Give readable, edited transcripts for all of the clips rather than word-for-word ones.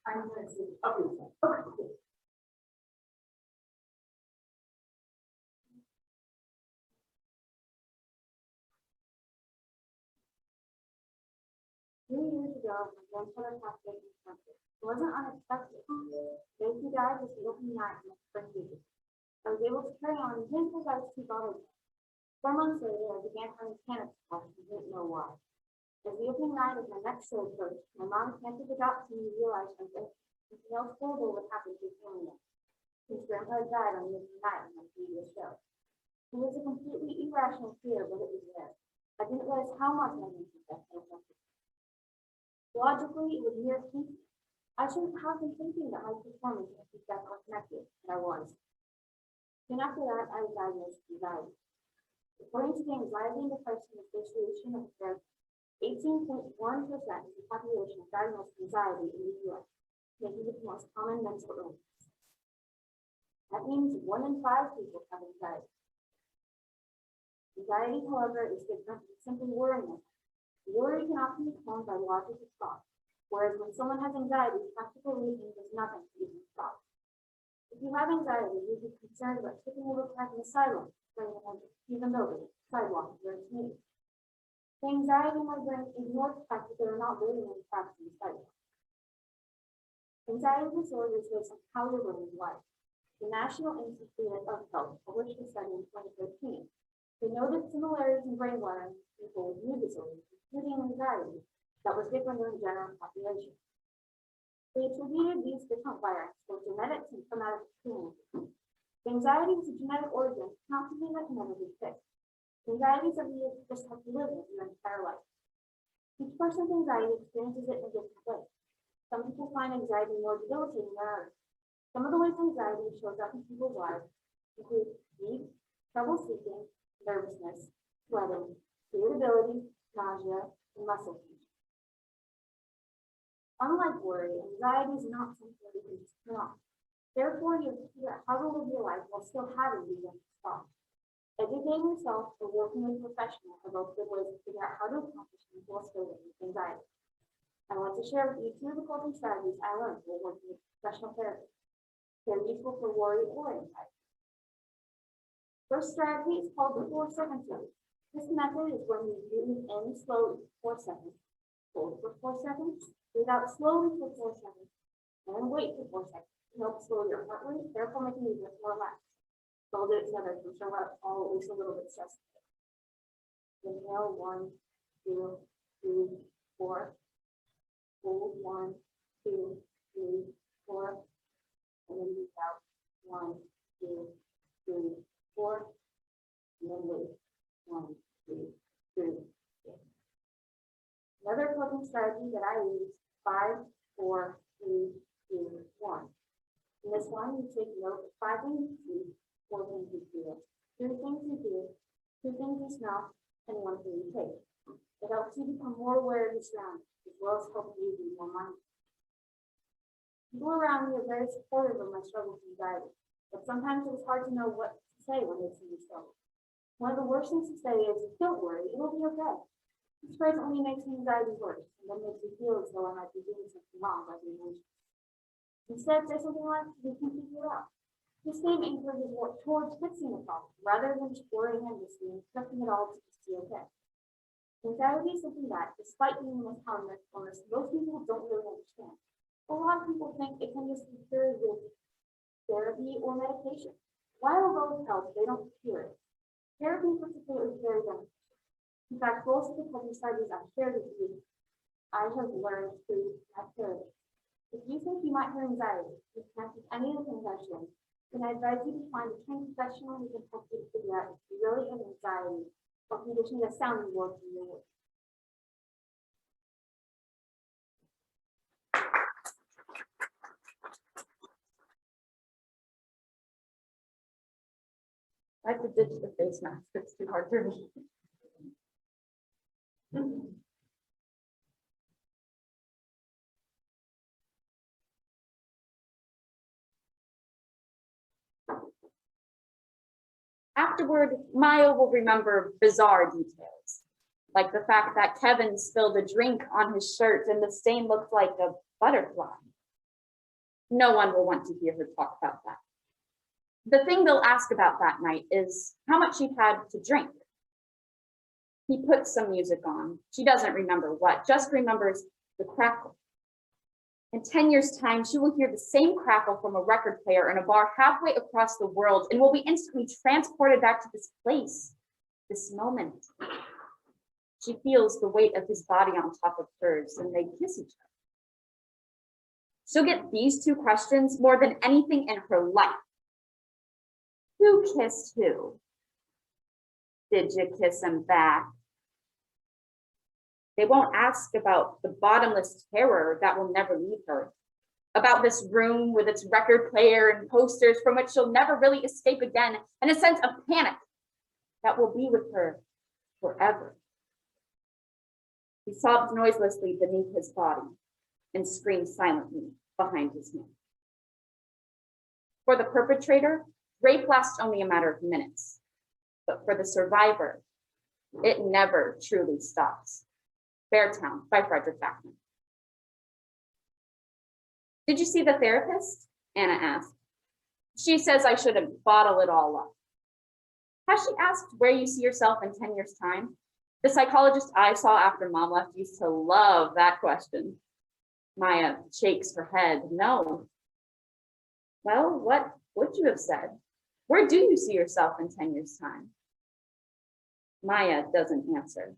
I'm going to see. Okay. Many years ago, my grandfather passed away from cancer. It wasn't unexpected. The day he died was the opening night in the spring season. I was able to carry on even as I was too bothered. 4 months later, I began having panic attacks and didn't know why. As the opening night of my next show approached, my mom canceled the dots and me realized something else horrible would happen to his family. His grandpa had died on the opening night of my previous show. It was a completely irrational fear, but it was there. I didn't realize how much my mental death had affected. Logically, it was mere thinking. I shouldn't have been thinking that my performance and feedback were connected, but I was. Soon after that, I was diagnosed with anxiety. According to the Anxiety and Depression Association of America, 18.1% of the population is diagnosed with anxiety in the U.S., making it the most common mental illness. That means 1 in 5 people have anxiety. Anxiety, however, is different from simply worrying. Worry can often be calmed by logical thought, whereas when someone has anxiety, practical reasoning does nothing to even stop. If you have anxiety, you'd be concerned about tripping over cracking the sidewalk, even though the sidewalk is very smooth. The anxiety in my brain ignores the fact that there are not very many cracks in the sidewalk. Anxiety disorder is based on how you're living life. The National Institute of Health published a study in 2013. They noted similarities in brain wiring in people with mood disorders, including anxiety, that was different than the general population. They attributed these different wirings to genetics and traumatic experiences. Anxiety is a genetic origin, not something that can never be fixed. Anxiety is something you just have to live with your entire life. Each person's anxiety experiences it in a different way. Some people find anxiety more debilitating than others. Some of the ways anxiety shows up in people's lives include sleep, trouble sleeping, nervousness, sweating, irritability, nausea, and muscle tension. Unlike worry, anxiety is not something you can just turn off. Therefore, you have to figure out how to live your life while still having these thoughts. Educating yourself or working with a professional are both good ways to figure out how to accomplish things while still living with anxiety. I want to share with you 2 of the coping strategies I learned while working with professional therapists. They're useful for worry or anxiety. First strategy is called the 4-second strategy. This method is when you breathe in slowly for 4 seconds, hold for 4 seconds, breathe out slowly for 4 seconds, and then wait for 4 seconds to help slow your heart rate, therefore making you more relaxed. So we'll do it together to show up all at least a little bit stressed. Inhale 1, 2, 3, 4. Hold 1, 2, 3, 4. And then breathe out 1, 2, 3, 4. And then wait. 1, 2, 3, 4. Another coping strategy that I use 5, 4, 3, 2, 1. In this one, you take note of 5 things you see, 4 things you feel, 2 things you do, 2 things you smell, and 1 thing you taste. It helps you become more aware of your surroundings, as well as helping you be more mindful. People around me are very supportive of my struggle with anxiety, but sometimes it's hard to know what to say when they see me struggle. One of the worst things to say is, "Don't worry, it'll be okay." This phrase only makes anxiety worse, and then makes me feel as though I might be doing something wrong by being anxious. Instead, say something like, "We can figure it out." This statement encourages work towards fixing the problem, rather than just worrying endlessly and expecting it all to just be okay. Anxiety is something that, despite being the most common mental illness, most people don't really understand. A lot of people think it can just be cured with therapy or medication. While both help, they don't cure it. Therapy in particular is very beneficial. In fact, most of the coping strategies I've shared with you, I have learned through my therapy. If you think you might have anxiety, you connect with any of the things I've shared, then I advise you to find a trained professional who can help you to figure out if you really have anxiety or condition that's sounding board from your work. I have to ditch the face mask. It's too hard for me. Afterward, Maya will remember bizarre details, like the fact that Kevin spilled a drink on his shirt and the stain looked like a butterfly. No one will want to hear her talk about that. The thing they'll ask about that night is how much she'd had to drink. He puts some music on. She doesn't remember what, just remembers the crackle. In 10 years' time, she will hear the same crackle from a record player in a bar halfway across the world and will be instantly transported back to this place, this moment. She feels the weight of his body on top of hers, and they kiss each other. She'll get these two questions more than anything in her life. Who kissed who? Did you kiss him back? They won't ask about the bottomless terror that will never leave her, about this room with its record player and posters from which she'll never really escape again, and a sense of panic that will be with her forever. He sobs noiselessly beneath his body and screams silently behind his hand. For the perpetrator, rape lasts only a matter of minutes, but for the survivor, it never truly stops. Beartown by Frederick Backman. Did you see the therapist? Anna asked. She says I shouldn't bottle it all up. Has she asked where you see yourself in 10 years' time? The psychologist I saw after Mom left used to love that question. Maya shakes her head. No. Well, what would you have said? Where do you see yourself in 10 years' time? Maya doesn't answer.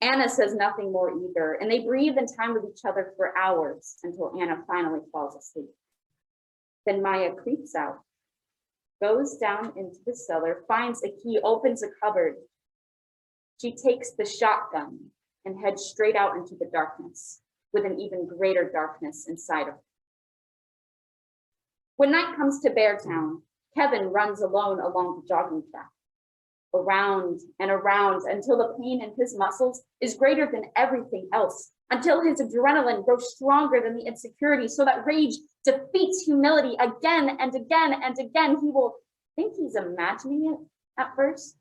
Anna says nothing more either, and they breathe in time with each other for hours until Anna finally falls asleep. Then Maya creeps out, goes down into the cellar, finds a key, opens a cupboard. She takes the shotgun and heads straight out into the darkness, with an even greater darkness inside of her. When night comes to Beartown, Kevin runs alone along the jogging track, around and around until the pain in his muscles is greater than everything else, until his adrenaline grows stronger than the insecurity, so that rage defeats humility again and again and again. He will think he's imagining it at first,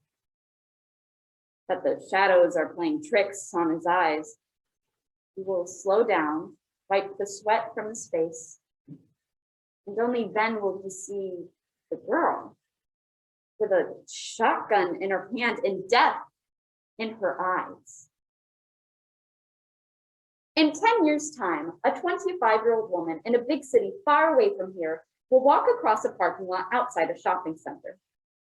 that the shadows are playing tricks on his eyes. He will slow down, wipe the sweat from his face, and only then will he see the girl with a shotgun in her hand and death in her eyes. In 10 years' time, a 25-year-old woman in a big city far away from here will walk across a parking lot outside a shopping center.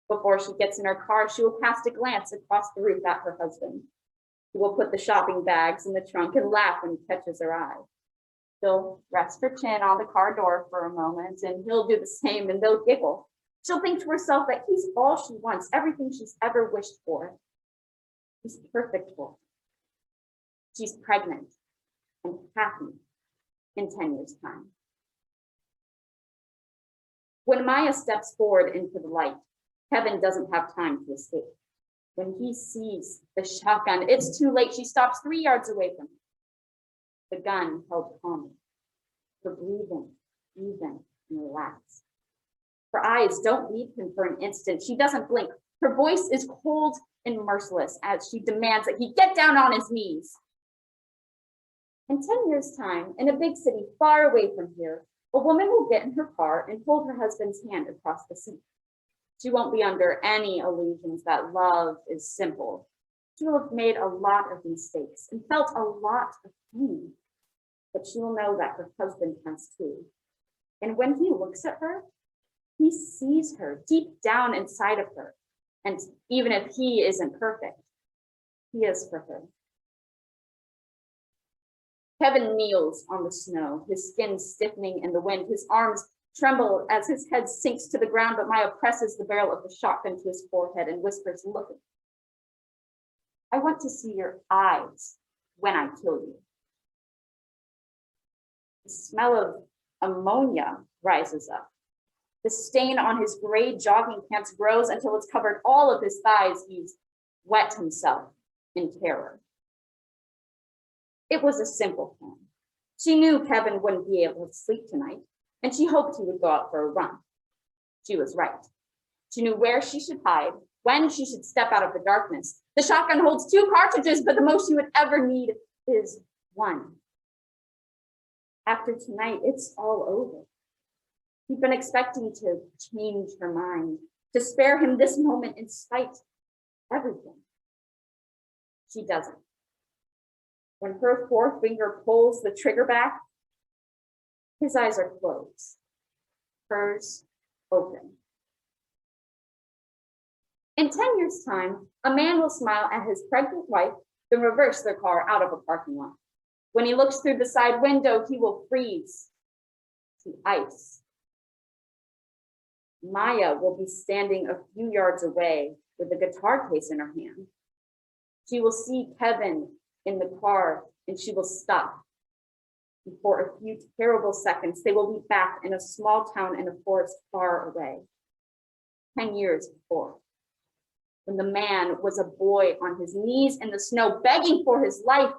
Before she gets in her car, she will cast a glance across the roof at her husband. He will put the shopping bags in the trunk and laugh when he catches her eye. She'll rest her chin on the car door for a moment, and he'll do the same, and they'll giggle. She'll think to herself that he's all she wants, everything she's ever wished for. He's perfect for her. She's pregnant and happy in 10 years' time. When Maya steps forward into the light, Kevin doesn't have time to escape. When he sees the shotgun, it's too late. She stops 3 yards away from him. The gun held calmly, her breathing even and relaxed. Her eyes don't leave him for an instant. She doesn't blink. Her voice is cold and merciless as she demands that he get down on his knees. In 10 years' time, in a big city far away from here, a woman will get in her car and hold her husband's hand across the seat. She won't be under any illusions that love is simple. She will have made a lot of mistakes and felt a lot of pain, but she will know that her husband has too. And when he looks at her, he sees her deep down inside of her. And even if he isn't perfect, he is for her. Kevin kneels on the snow, his skin stiffening in the wind. His arms tremble as his head sinks to the ground, but Maya presses the barrel of the shotgun to his forehead and whispers, "Look, I want to see your eyes when I kill you." The smell of ammonia rises up. The stain on his gray jogging pants grows until it's covered all of his thighs. He's wet himself in terror. It was a simple plan. She knew Kevin wouldn't be able to sleep tonight, and she hoped he would go out for a run. She was right. She knew where she should hide, when she should step out of the darkness. The shotgun holds 2 cartridges, but the most she would ever need is 1. After tonight, it's all over. He'd been expecting to change her mind, to spare him this moment in spite of everything. She doesn't. When her forefinger pulls the trigger back, his eyes are closed, hers open. In 10 years' time, a man will smile at his pregnant wife, then reverse their car out of a parking lot. When he looks through the side window, he will freeze to ice. Maya will be standing a few yards away with a guitar case in her hand. She will see Kevin in the car and she will stop. And for a few terrible seconds, they will be back in a small town in a forest far away. 10 years before, when the man was a boy on his knees in the snow begging for his life,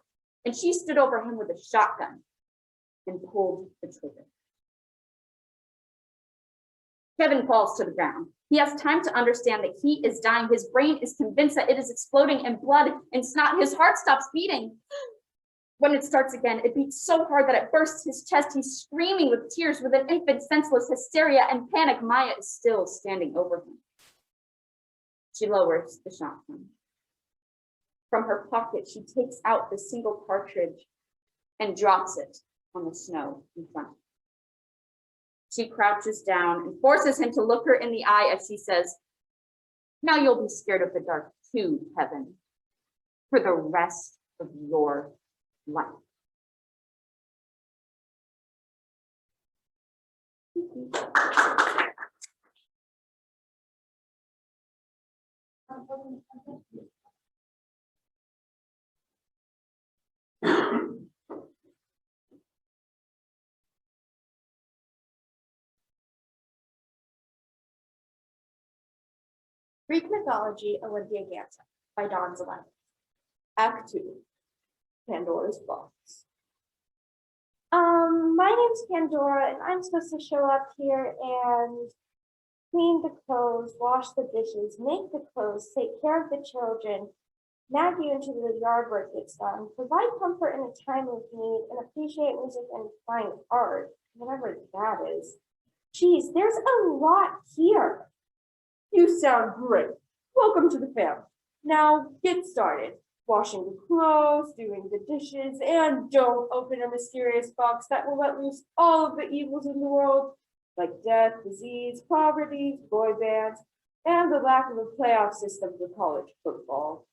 and she stood over him with a shotgun and pulled the trigger. Kevin falls to the ground. He has time to understand that he is dying. His brain is convinced that it is exploding in blood and snot. His heart stops beating. When it starts again, it beats so hard that it bursts his chest. He's screaming with tears, with an infant's senseless hysteria and panic. Maya is still standing over him. She lowers the shotgun. From her pocket, she takes out the single cartridge and drops it on the snow in front. She crouches down and forces him to look her in the eye as she says, "Now you'll be scared of the dark too, Kevin, for the rest of your life." Greek Mythology, Lydia Heren by Dawn Zelensky. Act 2, Pandora's Box. My name's Pandora, and I'm supposed to show up here and clean the clothes, wash the dishes, make the clothes, take care of the children, nag you until the yard work gets done, provide comfort in a time of need, and appreciate music and fine art, whatever that is. Geez, there's a lot here. You sound great. Welcome to the family. Now get started. Washing the clothes, doing the dishes, and don't open a mysterious box that will let loose all of the evils in the world, like death, disease, poverty, boy bands, and the lack of a playoff system for college football.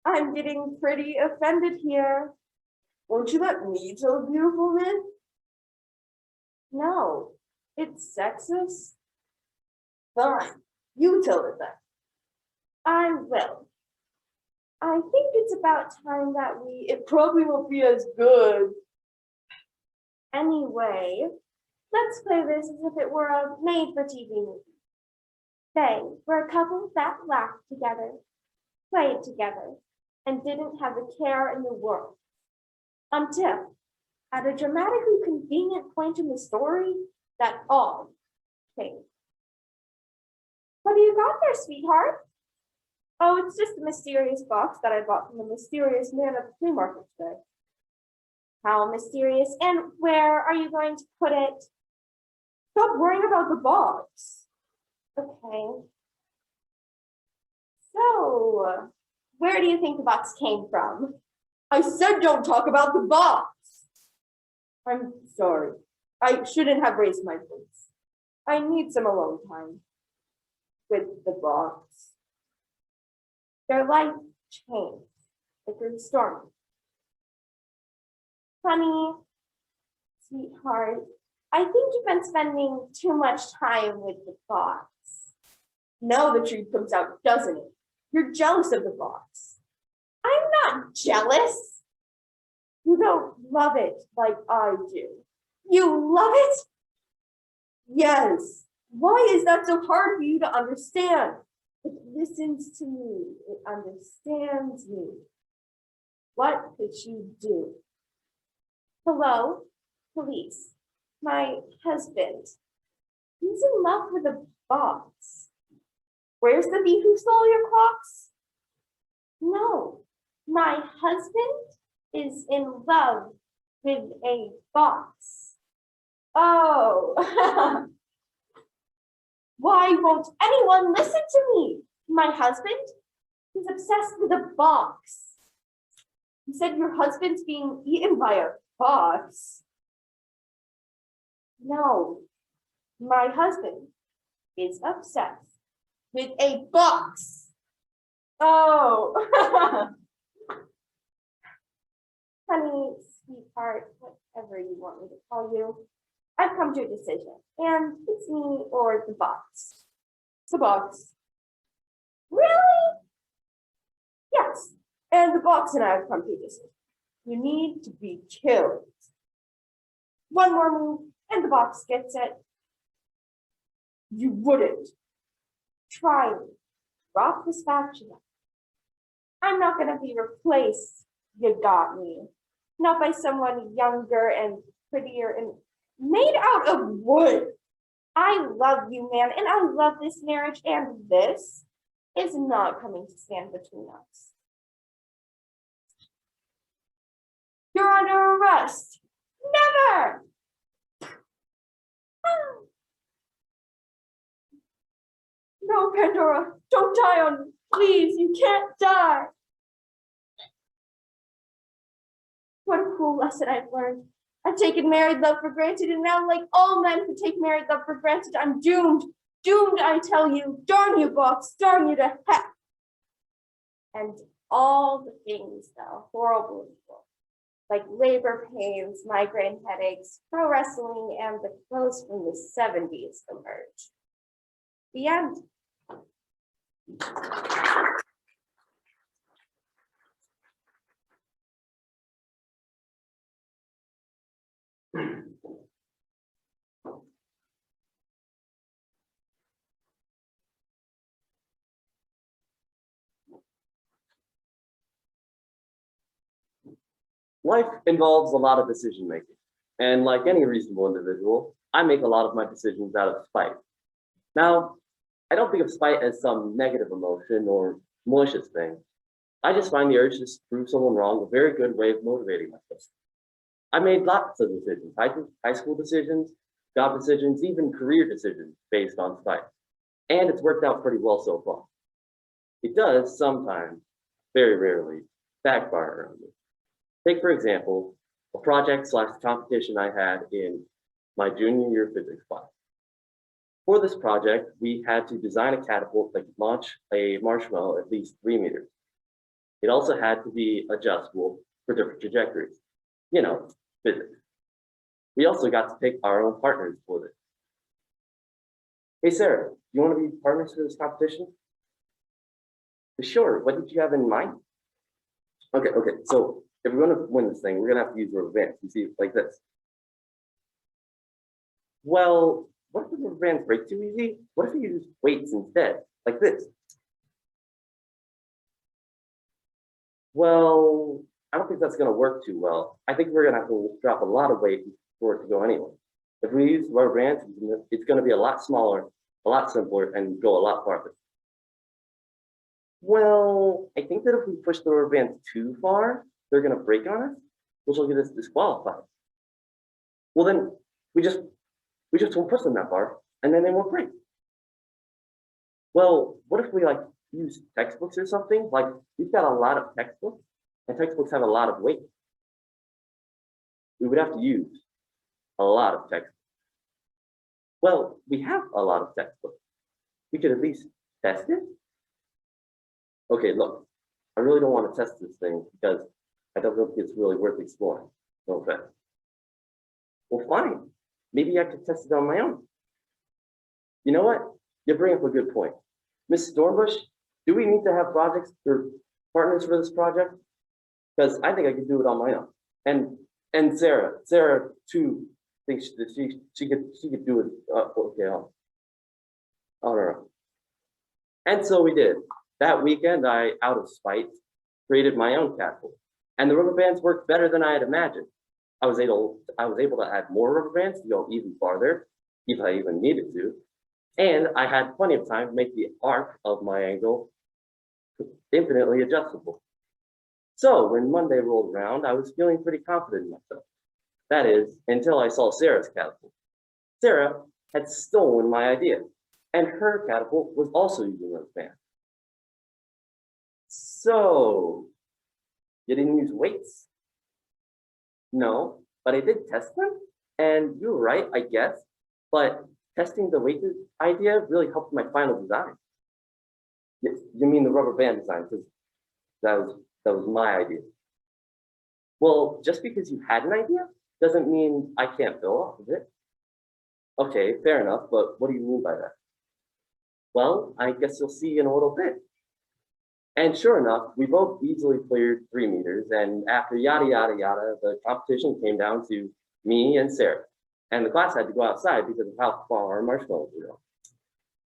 I'm getting pretty offended here. Won't you let me tell a beautiful myth? No, it's sexist. Fine, you tell it then. I will. I think it's about time that it probably won't be as good. Anyway, let's play this as if it were a made-for-TV movie. They were a couple that laughed together, played together, and didn't have a care in the world. Until, at a dramatically convenient point in the story, that all changed. What do you got there, sweetheart? Oh, it's just a mysterious box that I bought from the mysterious man at the flea market today. How mysterious, and where are you going to put it? Stop worrying about the box. Okay. So, where do you think the box came from? I said don't talk about the box. I'm sorry. I shouldn't have raised my voice. I need some alone time with the box. Their life changed. It grew stormy. Honey, sweetheart, I think you've been spending too much time with the box. Now the truth comes out, doesn't it? You're jealous of the box. I'm not jealous. You don't love it like I do. You love it? Yes. Why is that so hard for you to understand? It listens to me. It understands me. What could she do? Hello, police. My husband. He's in love with a box. Where's the thief who stole your clocks? No, my husband is in love with a box. Oh. Why won't anyone listen to me? My husband? He's obsessed with a box. You said your husband's being eaten by a box. No, my husband is obsessed with a box. Oh. Honey, sweetheart, whatever you want me to call you, I've come to a decision, and it's me or the box. The box. Really? Yes, and the box and I have come to a decision. You need to be killed. One more move, and the box gets it. You wouldn't. Try me. Drop the spatula. I'm not going to be replaced, you got me. Not by someone younger and prettier and made out of wood. I love you, man, and I love this marriage, and this is not coming to stand between us. You're under arrest. Never! No, Pandora, don't die on me. Please, you can't die. What a cool lesson I've learned. I've taken married love for granted, and now, like all men who take married love for granted, I'm doomed. Doomed, I tell you. Darn you, box. Darn you to heck. And all the things that are horrible people, like labor pains, migraine headaches, pro wrestling, and the clothes from the 70s emerge. The end. Life involves a lot of decision making, and like any reasonable individual, I make a lot of my decisions out of spite. Now, I don't think of spite as some negative emotion or malicious thing. I just find the urge to prove someone wrong a very good way of motivating myself. I made lots of decisions, high school decisions, job decisions, even career decisions based on spite. And it's worked out pretty well so far. It does sometimes, very rarely, backfire on me. Take, for example, a project/competition I had in my junior year physics class. For this project, we had to design a catapult that could launch a marshmallow at least 3 meters. It also had to be adjustable for different trajectories. You know, physics. We also got to pick our own partners for this. Hey, Sarah, you want to be partners for this competition? Sure, what did you have in mind? Okay, so if we're going to win this thing, we're going to have to use rubber bands. You see, like this. Well, what if the rubber bands break too easy? What if you use weights instead, like this? Well, I don't think that's going to work too well. I think we're going to have to drop a lot of weight for it to go anyway. If we use rubber bands, it's going to be a lot smaller, a lot simpler, and go a lot farther. Well, I think that if we push the rubber bands too far, they're going to break on us, which will get us disqualified. Well, then we just won't push them that far, and then they won't break. Well, what if we use textbooks or something? Like, we've got a lot of textbooks, and textbooks have a lot of weight. We would have to use a lot of textbooks. Well, we have a lot of textbooks. We could at least test it. Okay, look, I really don't want to test this thing because I don't think it's really worth exploring. No offense. Well, fine. Maybe I could test it on my own. You know what? You bring up a good point. Miss Stormbush, do we need to have projects or partners for this project? Because I think I could do it on my own. And Sarah too thinks that she could do it. Okay, I don't know. And so we did. That weekend, I, out of spite, created my own catapult. And the rubber bands worked better than I had imagined. I was able to add more rubber bands to go even farther, if I even needed to. And I had plenty of time to make the arc of my angle infinitely adjustable. So when Monday rolled around, I was feeling pretty confident in myself. That is, until I saw Sarah's catapult. Sarah had stolen my idea, and her catapult was also using rubber bands. So, you didn't use weights? No, but I did test them, and you were right, I guess, but testing the weight idea really helped my final design. You mean the rubber band design, because that was my idea. Well, just because you had an idea doesn't mean I can't build off of it. Okay, fair enough, but what do you mean by that? Well, I guess you'll see in a little bit. And sure enough, we both easily cleared 3 meters, and after yada, yada, yada, the competition came down to me and Sarah. And the class had to go outside because of how far our marshmallows were going.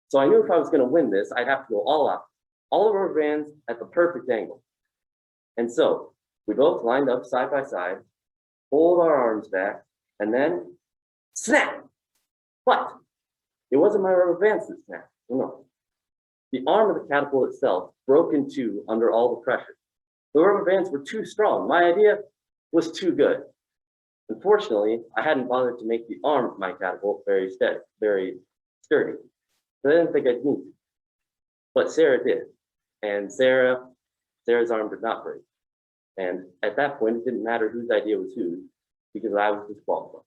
So I knew if I was gonna win this, I'd have to go all out, all of our bands at the perfect angle. And so we both lined up side by side, pulled our arms back, and then snap. But it wasn't my rubber bands that snapped, no. The arm of the catapult itself broke in two under all the pressure. The rubber bands were too strong. My idea was too good. Unfortunately, I hadn't bothered to make the arm of my catapult very sturdy. So I didn't think I'd need to. But Sarah did. And Sarah's arm did not break. And at that point, it didn't matter whose idea was whose, because I was disqualified.